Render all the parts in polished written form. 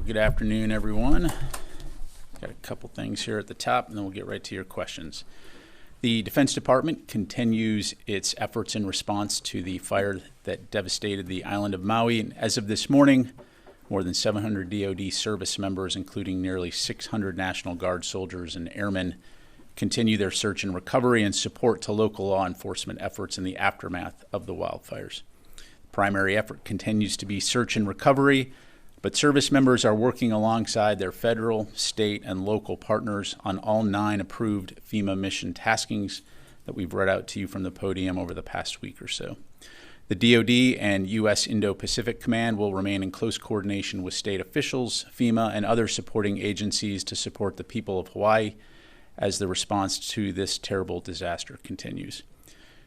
Well, good afternoon, everyone. Got a couple things here at the top, and then we'll get right to your questions. The Defense Department continues its efforts in response to the fire that devastated the island of Maui. And as of this morning, more than 700 DoD service members, including nearly 600 National Guard soldiers and airmen, continue their search and recovery and support to local law enforcement efforts in the aftermath of the wildfires. The primary effort continues to be search and recovery, but service members are working alongside their federal, state, and local partners on all 9 approved FEMA mission taskings that we've read out to you from the podium over the past week or so. The DoD and U.S. Indo-Pacific Command will remain in close coordination with state officials, FEMA, and other supporting agencies to support the people of Hawaii as the response to this terrible disaster continues.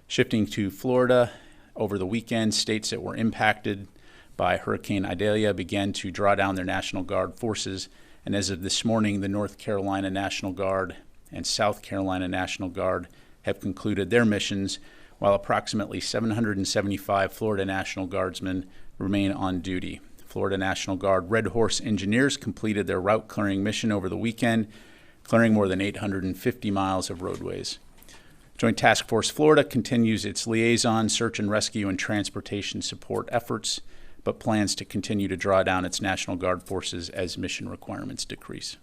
Shifting to Florida, over the weekend, states that were impacted by Hurricane Idalia began to draw down their National Guard forces, and as of this morning, the North Carolina National Guard and South Carolina National Guard have concluded their missions, while approximately 775 Florida National Guardsmen remain on duty. Florida National Guard Red Horse engineers completed their route clearing mission over the weekend, clearing more than 850 miles of roadways. Joint Task Force Florida continues its liaison, search and rescue, and transportation support efforts, but plans to continue to draw down its National Guard forces as mission requirements decrease.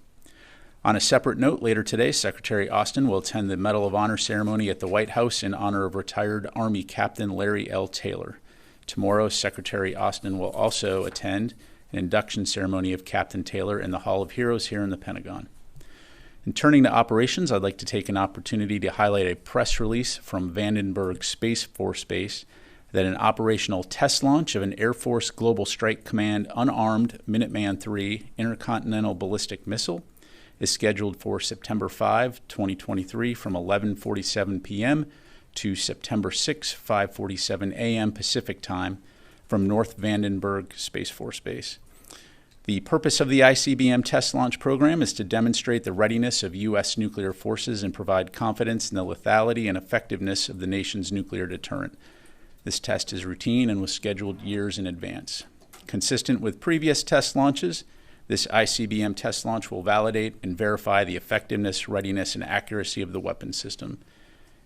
On a separate note, later today, Secretary Austin will attend the Medal of Honor ceremony at the White House in honor of retired Army Captain Larry L. Taylor. Tomorrow, Secretary Austin will also attend an induction ceremony of Captain Taylor in the Hall of Heroes here in the Pentagon. And turning to operations, I'd like to take an opportunity to highlight a press release from Vandenberg Space Force Base that an operational test launch of an Air Force Global Strike Command unarmed Minuteman III intercontinental ballistic missile is scheduled for September 5, 2023 from 11:47 p.m. to September 6, 5:47 a.m. Pacific Time from North Vandenberg Space Force Base. The purpose of the ICBM test launch program is to demonstrate the readiness of U.S. nuclear forces and provide confidence in the lethality and effectiveness of the nation's nuclear deterrent. This test is routine and was scheduled years in advance. Consistent with previous test launches, this ICBM test launch will validate and verify the effectiveness, readiness, and accuracy of the weapon system.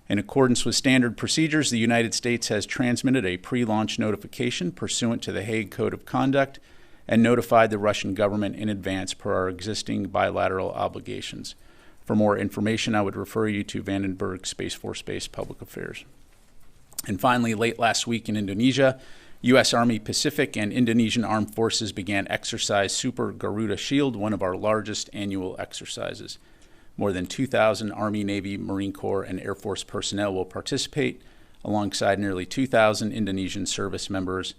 In accordance with standard procedures, the United States has transmitted a pre-launch notification pursuant to the Hague Code of Conduct and notified the Russian government in advance per our existing bilateral obligations. For more information, I would refer you to Vandenberg Space Force Base Public Affairs. And finally, late last week in Indonesia, U.S. Army Pacific and Indonesian Armed Forces began Exercise Super Garuda Shield, one of our largest annual exercises. More than 2,000 Army, Navy, Marine Corps, and Air Force personnel will participate, alongside nearly 2,000 Indonesian service members,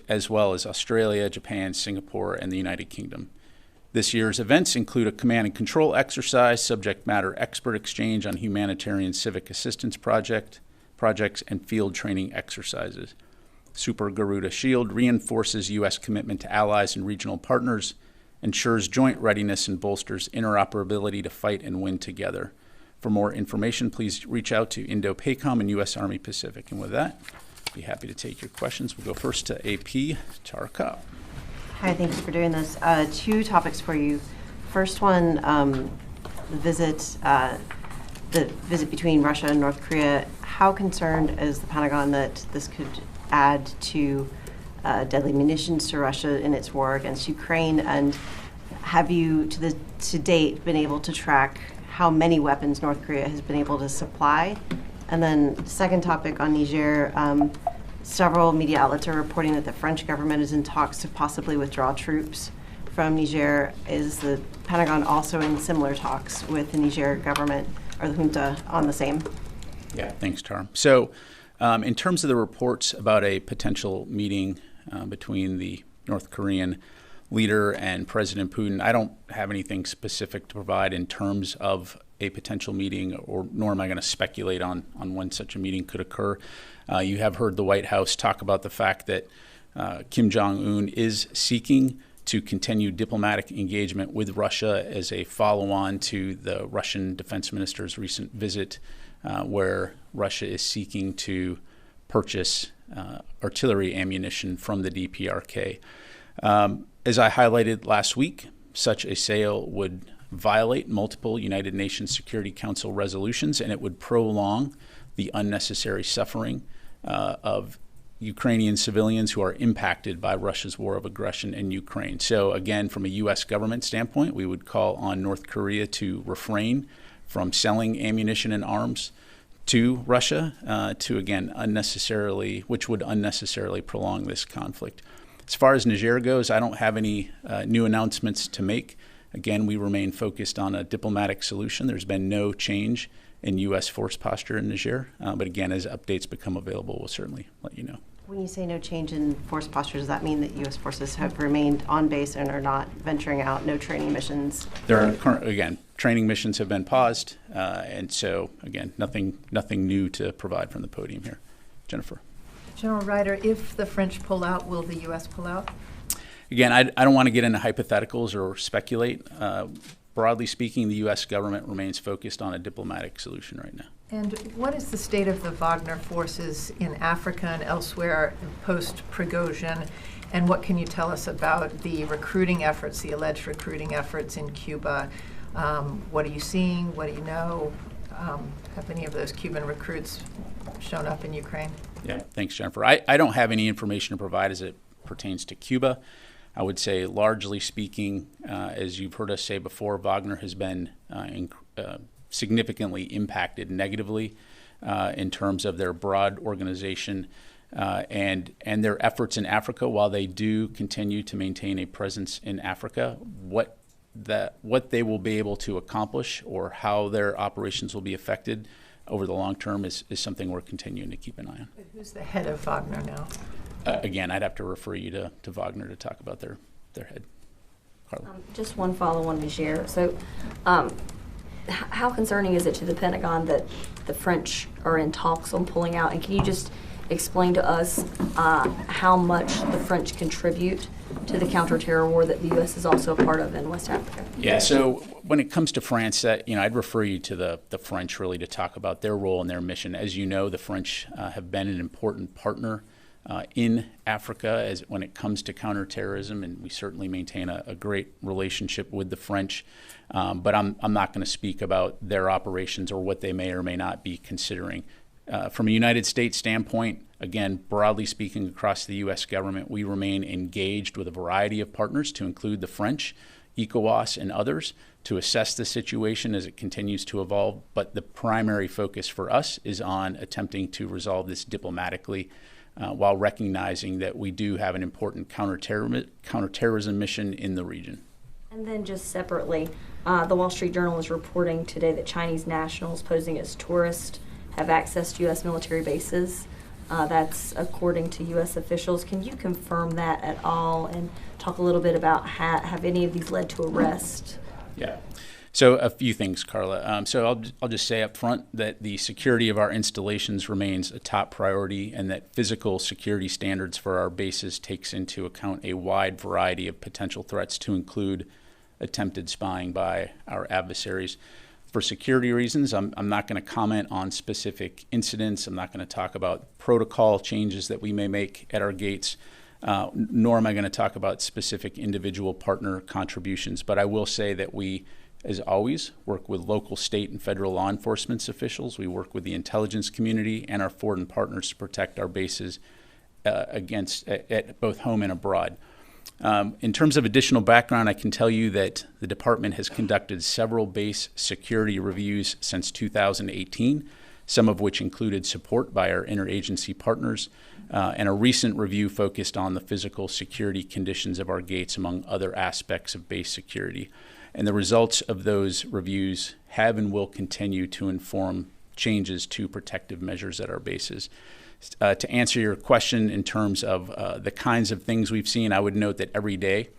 as well as Australia, Japan, Singapore, and the United Kingdom. This year's events include a command and control exercise, subject matter expert exchange on humanitarian civic assistance projects, and field training exercises. Super Garuda Shield reinforces U.S. commitment to allies and regional partners, ensures joint readiness, and bolsters interoperability to fight and win together. For more information, please reach out to Indo-PACOM and U.S. Army Pacific. And with that, I'd be happy to take your questions. We'll go first to AP Tara Kopp. Hi, thank you for doing this. 2 topics for you. First one, the visit between Russia and North Korea. How concerned is the Pentagon that this could add to deadly munitions to Russia in its war against Ukraine? And have you, to date, been able to track how many weapons North Korea has been able to supply? And then second topic on Niger, several media outlets are reporting that the French government is in talks to possibly withdraw troops from Niger. Is the Pentagon also in similar talks with the Niger government or the junta on the same? Yeah, thanks, Tara. So in terms of the reports about a potential meeting between the North Korean leader and President Putin, I don't have anything specific to provide in terms of a potential meeting, nor am I going to speculate on when such a meeting could occur. You have heard the White House talk about the fact that Kim Jong-un is seeking to continue diplomatic engagement with Russia as a follow-on to the Russian defense minister's recent visit, where Russia is seeking to purchase artillery ammunition from the DPRK. As I highlighted last week, such a sale would violate multiple United Nations Security Council resolutions, and it would prolong the unnecessary suffering of Ukrainian civilians who are impacted by Russia's war of aggression in Ukraine. So again, from a U.S. government standpoint, we would call on North Korea to refrain from selling ammunition and arms to Russia to, again, which would unnecessarily prolong this conflict. As far as Niger goes, I don't have any new announcements to make. Again, we remain focused on a diplomatic solution. There's been no change in U.S. force posture in Niger. But again, as updates become available, we'll certainly let you know. When you say no change in force posture, does that mean that U.S. forces have remained on base and are not venturing out, no training missions? There are again, training missions have been paused. And so, again, nothing new to provide from the podium here. Jennifer. General Ryder, if the French pull out, will the U.S. pull out? Again, I don't want to get into hypotheticals or speculate. Broadly speaking, the U.S. government remains focused on a diplomatic solution right now. And what is the state of the Wagner forces in Africa and elsewhere post-Prigozhin? And what can you tell us about the recruiting efforts, the alleged recruiting efforts in Cuba? What are you seeing? What do you know? Have any of those Cuban recruits shown up in Ukraine? Yeah, thanks, Jennifer. I don't have any information to provide as it pertains to Cuba. I would say, largely speaking, as you've heard us say before, Wagner has been significantly impacted negatively in terms of their broad organization and their efforts in Africa. While they do continue to maintain a presence in Africa, what they will be able to accomplish or how their operations will be affected over the long term is something we're continuing to keep an eye on. But who's the head of Wagner now? Again, I'd have to refer you to Wagner to talk about their head. Carla. Just one follow on Niger. So how concerning is it to the Pentagon that the French are in talks on pulling out? And can you just explain to us how much the French contribute to the counterterror war that the U.S. is also a part of in West Africa? Yeah, so when it comes to France, I'd refer you to the French really to talk about their role and their mission. As you know, the French have been an important partner in Africa when it comes to counterterrorism, and we certainly maintain a great relationship with the French. But I'm not going to speak about their operations or what they may or may not be considering. From a United States standpoint, again, broadly speaking across the U.S. government, we remain engaged with a variety of partners, to include the French, ECOWAS, and others, to assess the situation as it continues to evolve. But the primary focus for us is on attempting to resolve this diplomatically, while recognizing that we do have an important counterterrorism mission in the region. And then just separately, the Wall Street Journal is reporting today that Chinese nationals posing as tourists have access to U.S. military bases. That's according to U.S. officials. Can you confirm that at all and talk a little bit about have any of these led to arrest? Yeah. So a few things, Carla. So I'll just say up front that the security of our installations remains a top priority, and that physical security standards for our bases takes into account a wide variety of potential threats, to include attempted spying by our adversaries. For security reasons, I'm not going to comment on specific incidents. I'm not going to talk about protocol changes that we may make at our gates, nor am I going to talk about specific individual partner contributions. But I will say that we, as always, work with local, state, and federal law enforcement officials. We work with the intelligence community and our foreign partners to protect our bases at both home and abroad. In terms of additional background, I can tell you that the department has conducted several base security reviews since 2018, some of which included support by our interagency partners, and a recent review focused on the physical security conditions of our gates, among other aspects of base security. And the results of those reviews have and will continue to inform changes to protective measures at our bases. To answer your question in terms of the kinds of things we've seen, I would note that every day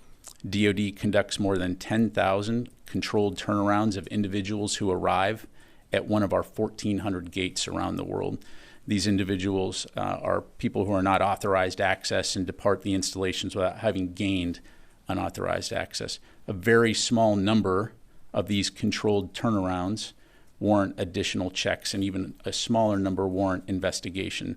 DoD conducts more than 10,000 controlled turnarounds of individuals who arrive at one of our 1,400 gates around the world. These individuals are people who are not authorized access and depart the installations without having gained unauthorized access. A very small number of these controlled turnarounds warrant additional checks, and even a smaller number warrant investigation.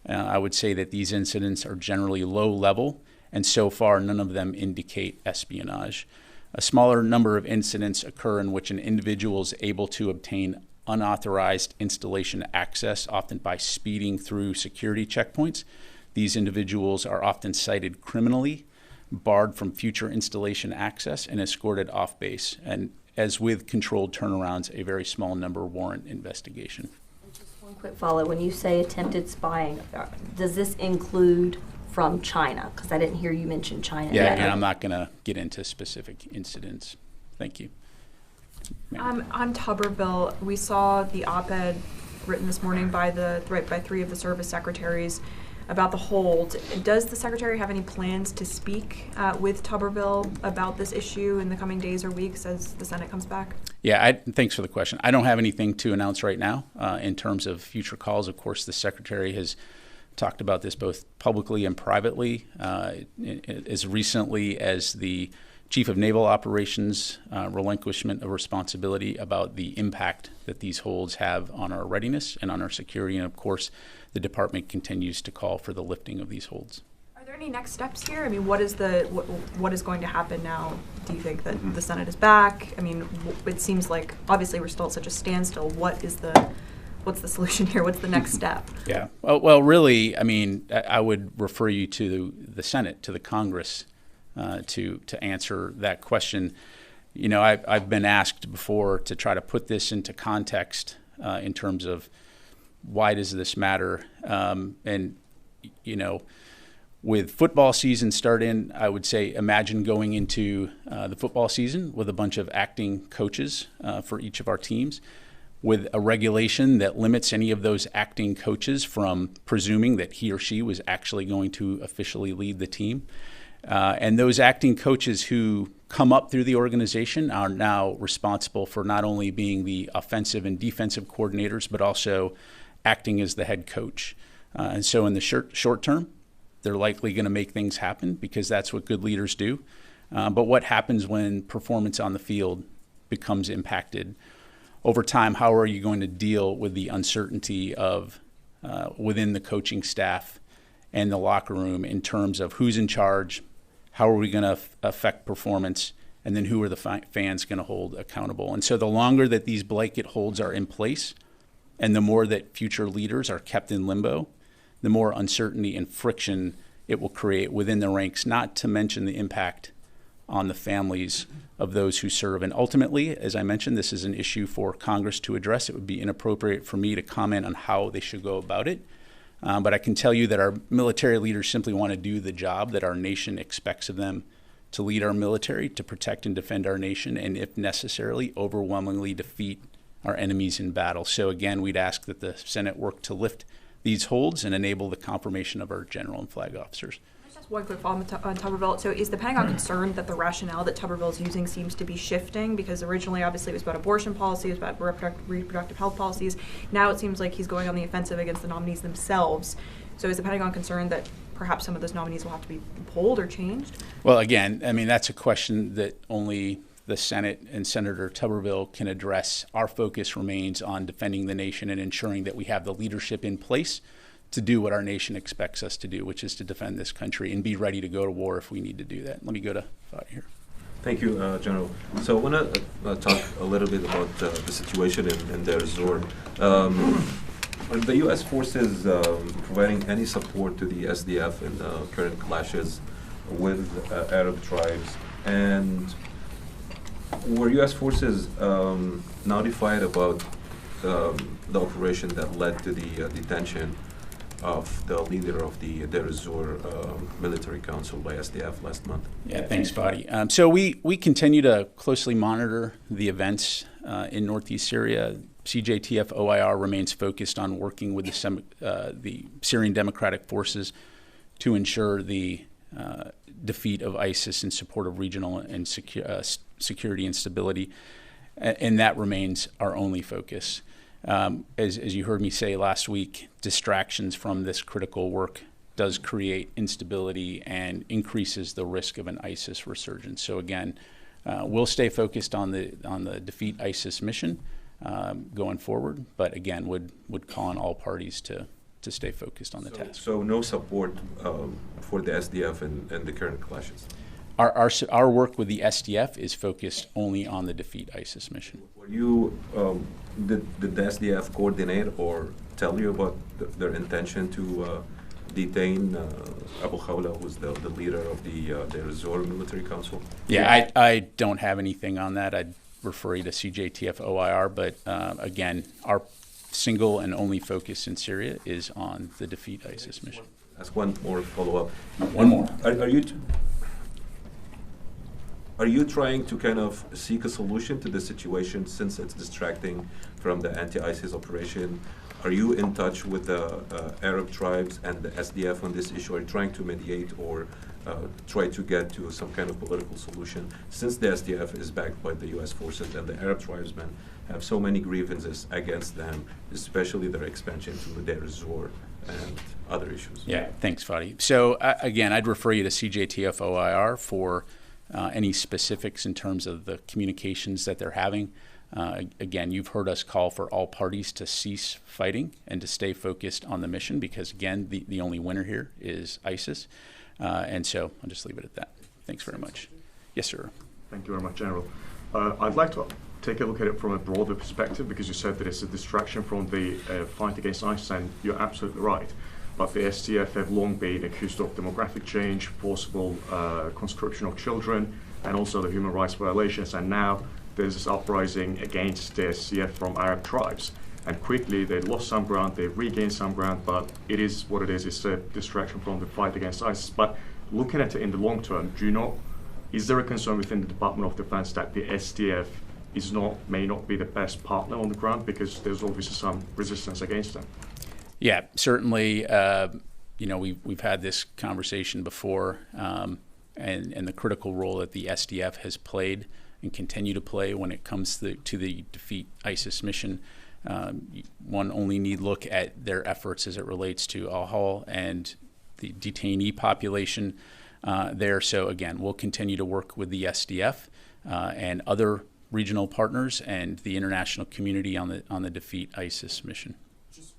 I would say that these incidents are generally low level and so far none of them indicate espionage. A smaller number of incidents occur in which an individual is able to obtain unauthorized installation access, often by speeding through security checkpoints. These individuals are often cited criminally, barred from future installation access, and escorted off base. And as with controlled turnarounds, a very small number warrant investigation. Just one quick follow. When you say attempted spying, does this include from China? Because I didn't hear you mention China. Yeah, and I'm not going to get into specific incidents. Thank you. On Tuberville, we saw the op-ed written this morning by three of the service secretaries about the hold. Does the secretary have any plans to speak with Tuberville about this issue in the coming days or weeks as the Senate comes back? Yeah, thanks for the question. I don't have anything to announce right now in terms of future calls. Of course, the secretary has talked about this both publicly and privately as recently as the Chief of Naval Operations relinquishment of responsibility about the impact that these holds have on our readiness and on our security. And of course, the department continues to call for the lifting of these holds. Are there any next steps here? I mean, what is going to happen now? Do you think that the Senate is back? I mean, it seems like obviously we're still at such a standstill. What's the solution here? What's the next step? Yeah. Well, really, I mean, I would refer you to the Senate, to the Congress, to answer that question. You know, I've been asked before to try to put this into context in terms of why does this matter? And, you know, with football season starting, I would say imagine going into the football season with a bunch of acting coaches for each of our teams, with a regulation that limits any of those acting coaches from presuming that he or she was actually going to officially lead the team. And those acting coaches who come up through the organization are now responsible for not only being the offensive and defensive coordinators, but also acting as the head coach. And so in the short term, they're likely going to make things happen because that's what good leaders do. But what happens when performance on the field becomes impacted? Over time, how are you going to deal with the uncertainty of within the coaching staff and the locker room in terms of who's in charge, how are we going to affect performance, and then who are the fans going to hold accountable? And so the longer that these blanket holds are in place and the more that future leaders are kept in limbo, the more uncertainty and friction it will create within the ranks, not to mention the impact on the families of those who serve. And ultimately, as I mentioned, this is an issue for Congress to address. It would be inappropriate for me to comment on how they should go about it. But I can tell you that our military leaders simply want to do the job that our nation expects of them, to lead our military, to protect and defend our nation, and if necessarily, overwhelmingly defeat our enemies in battle. So again, we'd ask that the Senate work to lift these holds and enable the confirmation of our general and flag officers. Just one quick follow-up on Tuberville. So is the Pentagon concerned that the rationale that Tuberville is using seems to be shifting? Because originally, obviously, it was about abortion policy, it was about reproductive health policies. Now it seems like he's going on the offensive against the nominees themselves. So is the Pentagon concerned that perhaps some of those nominees will have to be pulled or changed? Well, again, I mean, that's a question that only the Senate and Senator Tuberville can address. Our focus remains on defending the nation and ensuring that we have the leadership in place to do what our nation expects us to do, which is to defend this country and be ready to go to war if we need to do that. Let me go to Fadi here. Thank you, General. So I want to talk a little bit about the situation in Deir ez-Zor. Are the U.S. forces providing any support to the SDF in current clashes with Arab tribes? And were U.S. forces notified about the operation that led to the detention of the leader of the Deir ez-Zor military council by SDF last month? Yeah, thanks, Fadi. So we continue to closely monitor the events in northeast Syria. CJTF OIR remains focused on working with the Syrian Democratic Forces to ensure the defeat of ISIS in support of regional and security and stability, and that remains our only focus. As you heard me say last week, distractions from this critical work does create instability and increases the risk of an ISIS resurgence. So again, we'll stay focused on the defeat ISIS mission going forward, but again, would call on all parties to to stay focused on the task. So no support for the SDF in the current clashes? Our work with the SDF is focused only on the Defeat ISIS mission. Were you, did the SDF coordinate or tell you about their intention to detain Abu Khawla, who's the leader of the Azor Military Council? Yeah, I don't have anything on that. I'd refer you to CJTF OIR, but again, our single and only focus in Syria is on the Defeat ISIS mission. Ask one more follow-up. One more. Are you trying to kind of seek a solution to the situation since it's distracting from the anti-ISIS operation? Are you in touch with the Arab tribes and the SDF on this issue? Are you trying to mediate or try to get to some kind of political solution? Since the SDF is backed by the U.S. forces and the Arab tribesmen have so many grievances against them, especially their expansion to Deir Zor and other issues. Yeah, thanks, Fadi. So again, I'd refer you to CJTF OIR for any specifics in terms of the communications that they're having. Again, you've heard us call for all parties to cease fighting and to stay focused on the mission because, again, the only winner here is ISIS. And so I'll just leave it at that. Thanks very much. Yes, sir. Thank you very much, General. I'd like to take a look at it from a broader perspective because you said that it's a distraction from the fight against ISIS, and you're absolutely right. But the SDF have long been accused of demographic change, forcible conscription of children, and also the human rights violations. And now there's this uprising against the SDF from Arab tribes. And quickly they lost some ground, they regained some ground, but it is what it is. It's a distraction from the fight against ISIS. But looking at it in the long term, is there a concern within the Department of Defense that the SDF may not be the best partner on the ground because there's obviously some resistance against them? Yeah, certainly. We've had this conversation before, and the critical role that the SDF has played and continue to play when it comes to the Defeat ISIS mission. One only need look at their efforts as it relates to Al-Hol and the detainee population there. So again, we'll continue to work with the SDF and other regional partners and the international community on the Defeat ISIS mission.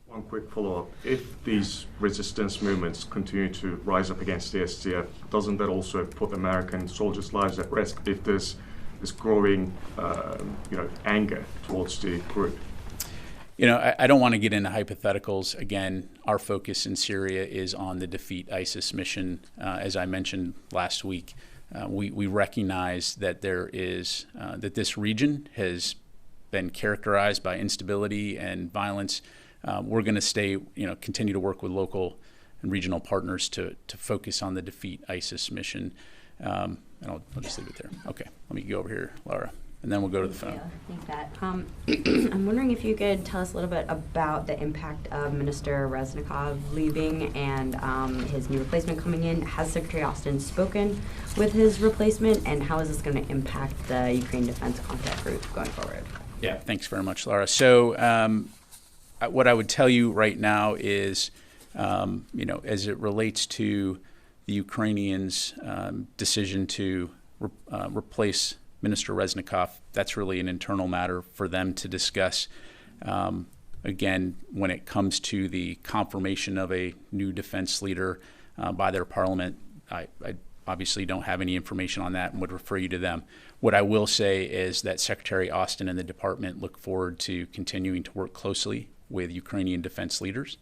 One quick follow-up. If these resistance movements continue to rise up against the SDF, doesn't that also put American soldiers' lives at risk if there's this growing anger towards the group? I don't want to get into hypotheticals. Again, our focus in Syria is on the Defeat ISIS mission. As I mentioned last week, we recognize that that this region has been characterized by instability and violence. We're going to continue to work with local and regional partners to focus on the Defeat ISIS mission. And I'll just leave it there. Okay, let me go over here, Laura, and then we'll go to the phone. Yeah, I think that. I'm wondering if you could tell us a little bit about the impact of Minister Reznikov leaving and his new replacement coming in. Has Secretary Austin spoken with his replacement, and how is this going to impact the Ukraine Defense Contact Group going forward? Yeah, thanks very much, Laura. So what I would tell you right now is, as it relates to the Ukrainians' decision to replace Minister Reznikov, that's really an internal matter for them to discuss. Again, when it comes to the confirmation of a new defense leader by their parliament, I obviously don't have any information on that and would refer you to them. What I will say is that Secretary Austin and the department look forward to continuing to work closely with Ukrainian defense leaders.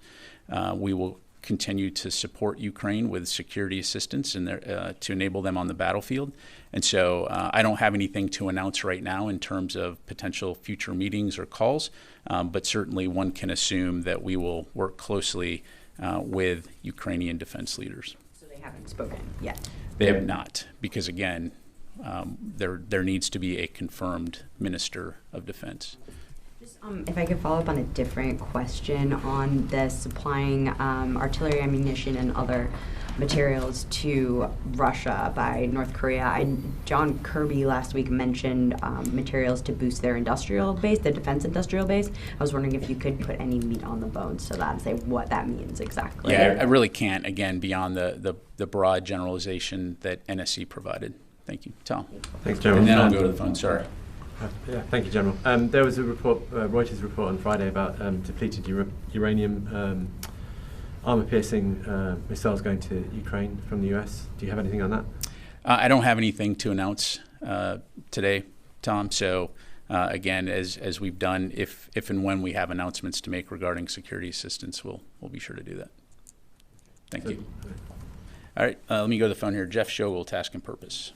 We will continue to support Ukraine with security assistance to enable them on the battlefield. And so I don't have anything to announce right now in terms of potential future meetings or calls, but certainly one can assume that we will work closely with Ukrainian defense leaders. So they haven't spoken yet? They have not, because again, there needs to be a confirmed Minister of Defense. If I could follow up on a different question on the supplying artillery ammunition and other materials to Russia by North Korea. John Kirby last week mentioned materials to boost their industrial base, the defense industrial base. I was wondering if you could put any meat on the bones to that and say what that means exactly. Yeah, I really can't, again, beyond the broad generalization that NSC provided. Thank you. Tom. Thanks, General. And then I'll go to the phone. Sorry. Yeah, thank you, General. There was a report, Reuters report on Friday about depleted uranium armor-piercing missiles going to Ukraine from the US. Do you have anything on that? I don't have anything to announce today, Tom. So again, as we've done, if and when we have announcements to make regarding security assistance, we'll be sure to do that. Thank you. All right, let me go to the phone here. Jeff Shogel, Task and Purpose.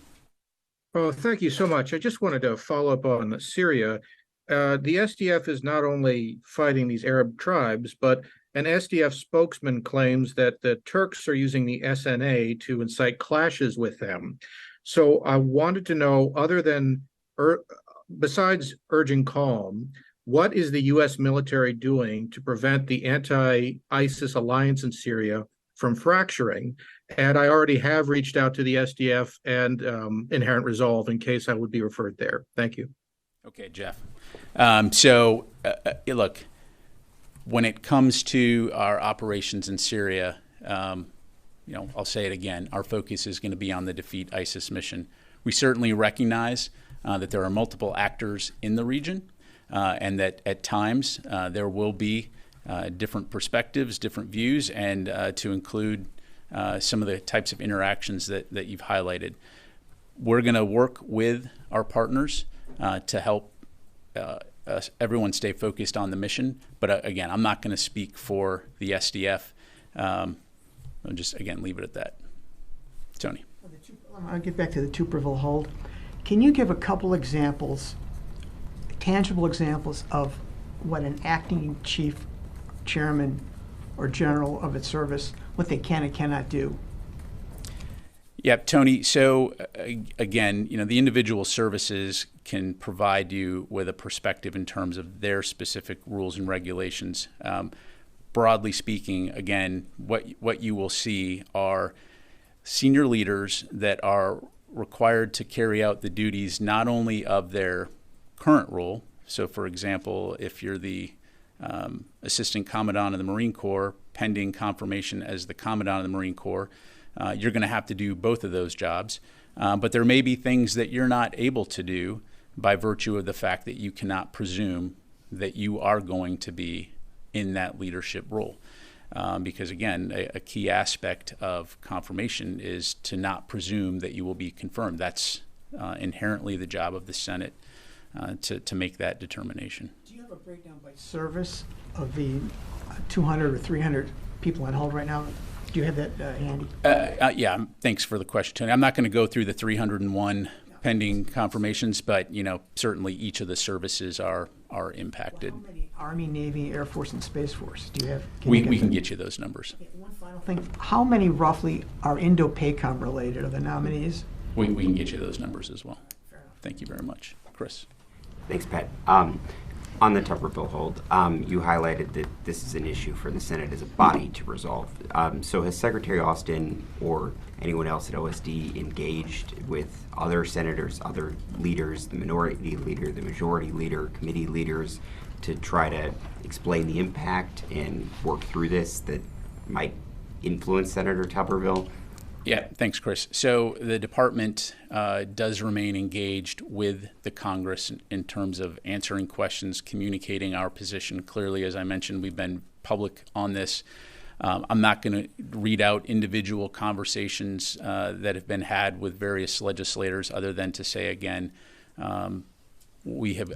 Oh, thank you so much. I just wanted to follow up on Syria. The SDF is not only fighting these Arab tribes, but an SDF spokesman claims that the Turks are using the SNA to incite clashes with them. So I wanted to know, other than, besides urging calm, what is the U.S. military doing to prevent the anti-ISIS alliance in Syria from fracturing? And I already have reached out to the SDF and Inherent Resolve in case I would be referred there. Thank you. Okay, Jeff. Look, when it comes to our operations in Syria, I'll say it again, our focus is going to be on the Defeat ISIS mission. We certainly recognize that there are multiple actors in the region and that at times there will be different perspectives, different views, and to include some of the types of interactions that you've highlighted. We're going to work with our partners to help everyone stay focused on the mission. But again, I'm not going to speak for the SDF. I'll just, again, leave it at that. Tony. I'll get back to the Tuberville hold. Can you give a couple examples, tangible examples, of what an acting chief, chairman, or general of its service, what they can and cannot do? Yeah, Tony. So again, the individual services can provide you with a perspective in terms of their specific rules and regulations. Broadly speaking, again, what you will see are senior leaders that are required to carry out the duties not only of their current role. So, for example, if you're the Assistant Commandant of the Marine Corps, pending confirmation as the Commandant of the Marine Corps, you're going to have to do both of those jobs. But there may be things that you're not able to do by virtue of the fact that you cannot presume that you are going to be in that leadership role. Because again, a key aspect of confirmation is to not presume that you will be confirmed. That's inherently the job of the Senate to make that determination. Do you have a breakdown by service of the 200 or 300 people on hold right now? Do you have that handy? Yeah, thanks for the question, Tony. I'm not going to go through the 301 pending confirmations, but certainly each of the services are impacted. Well, how many Army, Navy, Air Force, and Space Force do you have? We can get you those numbers. Okay, one final thing. How many roughly are Indo-PACOM related, are the nominees? We can get you those numbers as well. Thank you very much. Chris. Thanks, Pat. On the Tuberville hold, you highlighted that this is an issue for the Senate as a body to resolve. So has Secretary Austin or anyone else at OSD engaged with other senators, other leaders, the minority leader, the majority leader, committee leaders, to try to explain the impact and work through this that might influence Senator Tuberville? Yeah, thanks, Chris. So the department does remain engaged with the Congress in terms of answering questions, communicating our position clearly. As I mentioned, we've been public on this. I'm not going to read out individual conversations that have been had with various legislators other than to say, again, we have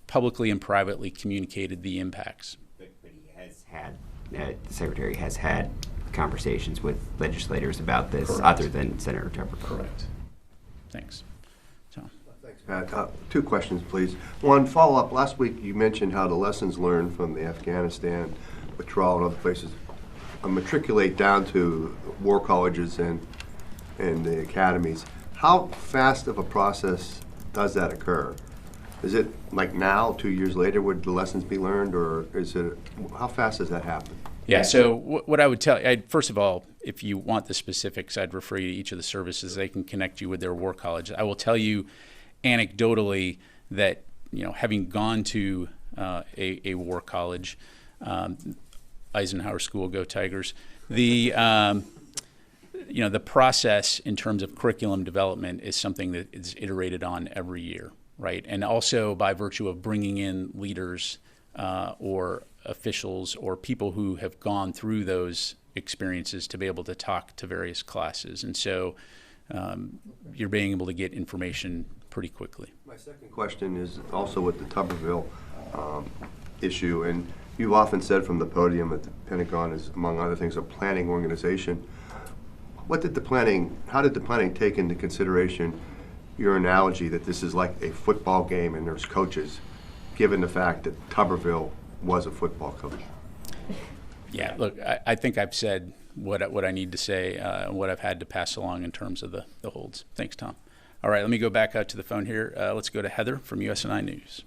publicly and privately communicated the impacts. But he has had, the Secretary has had conversations with legislators about this. Correct. Other than Senator Tuberville. Correct. Thanks. Tom. Thanks, Pat. Two questions, please. One, follow-up. Last week you mentioned how the lessons learned from the Afghanistan withdrawal and other places matriculate down to war colleges and the academies. How fast of a process does that occur? Is it like now, 2 years later, would the lessons be learned, or is it, how fast does that happen? Yeah, so what I would tell you, first of all, if you want the specifics, I'd refer you to each of the services. They can connect you with their war college. I will tell you anecdotally that, having gone to a war college, Eisenhower School, go Tigers, the process in terms of curriculum development is something that is iterated on every year, right? And also by virtue of bringing in leaders or officials or people who have gone through those experiences to be able to talk to various classes. And so you're being able to get information pretty quickly. My second question is also with the Tuberville issue, and you've often said from the podium that the Pentagon is, among other things, a planning organization. How did the planning take into consideration your analogy that this is like a football game and there's coaches, given the fact that Tuberville was a football coach? Yeah, look, I think I've said what I need to say, what I've had to pass along in terms of the holds. Thanks, Tom. All right, let me go back out to the phone here. Let's go to Heather from USNI News.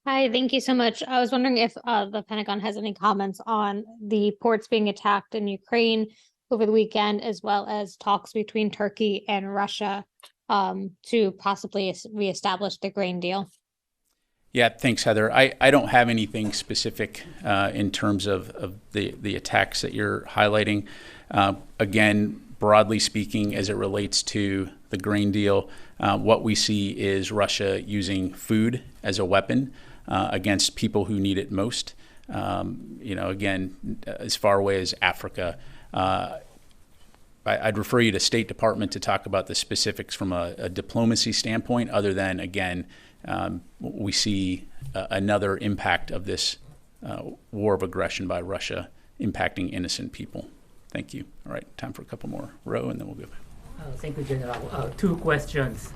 Hi, thank you so much. I was wondering if the Pentagon has any comments on the ports being attacked in Ukraine over the weekend, as well as talks between Turkey and Russia to possibly reestablish the grain deal. Yeah, thanks, Heather. I don't have anything specific in terms of the attacks that you're highlighting. Again, broadly speaking, as it relates to the grain deal, what we see is Russia using food as a weapon against people who need it most. Again, as far away as Africa. I'd refer you to State Department to talk about the specifics from a diplomacy standpoint, other than, again, we see another impact of this war of aggression by Russia impacting innocent people. Thank you. All right, time for a couple more row, and then we'll go back. Thank you, General. Two questions.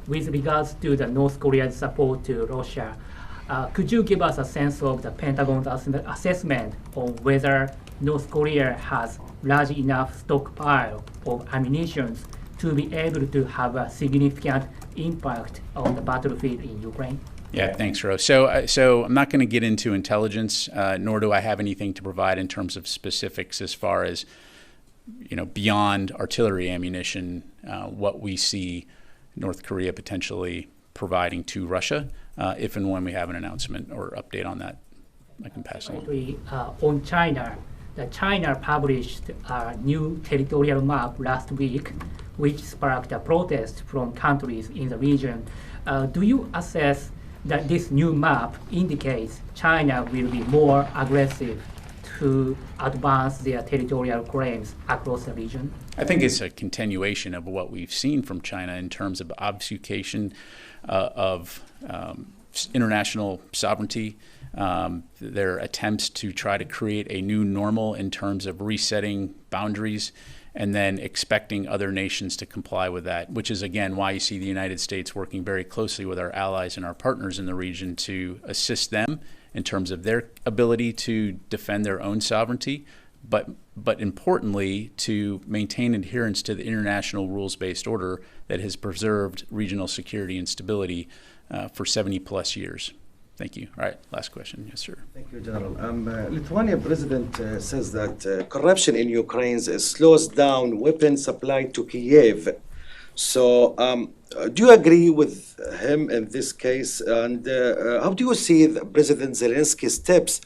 With regards to the North Korea's support to Russia, could you give us a sense of the Pentagon's assessment on whether North Korea has large enough stockpile of ammunition to be able to have a significant impact on the battlefield in Ukraine? Yeah, thanks, Ro. So I'm not going to get into intelligence, nor do I have anything to provide in terms of specifics as far as, beyond artillery ammunition, what we see North Korea potentially providing to Russia. If and when we have an announcement or update on that, I can pass along. On China, China published a new territorial map last week, which sparked a protest from countries in the region. Do you assess that this new map indicates China will be more aggressive to advance their territorial claims across the region? I think it's a continuation of what we've seen from China in terms of obfuscation of international sovereignty, their attempts to try to create a new normal in terms of resetting boundaries, and then expecting other nations to comply with that, which is, again, why you see the United States working very closely with our allies and our partners in the region to assist them in terms of their ability to defend their own sovereignty, but importantly, to maintain adherence to the international rules-based order that has preserved regional security and stability for 70-plus years. Thank you. All right, last question. Yes, sir. Thank you, General. Lithuania president says that corruption in Ukraine slows down weapons supplied to Kiev. So do you agree with him in this case? And how do you see President Zelensky's steps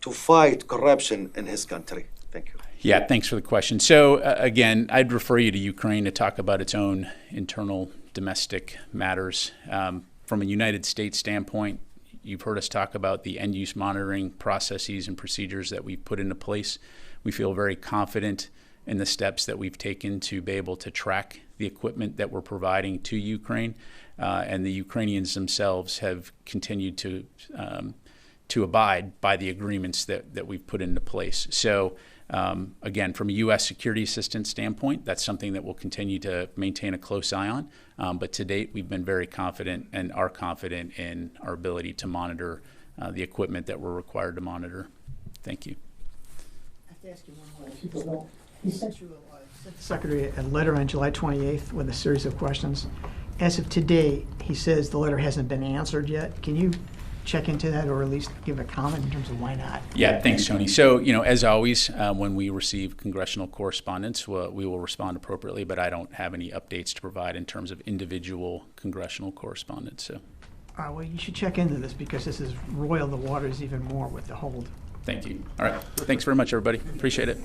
to fight corruption in his country? Thank you. Yeah, thanks for the question. So again, I'd refer you to Ukraine to talk about its own internal domestic matters. From a United States standpoint, you've heard us talk about the end-use monitoring processes and procedures that we've put into place. We feel very confident in the steps that we've taken to be able to track the equipment that we're providing to Ukraine, and the Ukrainians themselves have continued to abide by the agreements that we've put into place. So again, from a U.S. security assistance standpoint, that's something that we'll continue to maintain a close eye on. But to date, we've been very confident and are confident in our ability to monitor the equipment that we're required to monitor. Thank you. I have to ask you one more. He sent you the Secretary a letter on July 28th with a series of questions. As of today, he says the letter hasn't been answered yet. Can you check into that, or at least give a comment in terms of why not? Yeah, thanks, Tony. So, as always, when we receive congressional correspondence, we will respond appropriately, but I don't have any updates to provide in terms of individual congressional correspondence. So, well, you should check into this, because this has roiled the waters even more with the hold. Thank you. All right. Thanks very much, everybody. Appreciate it.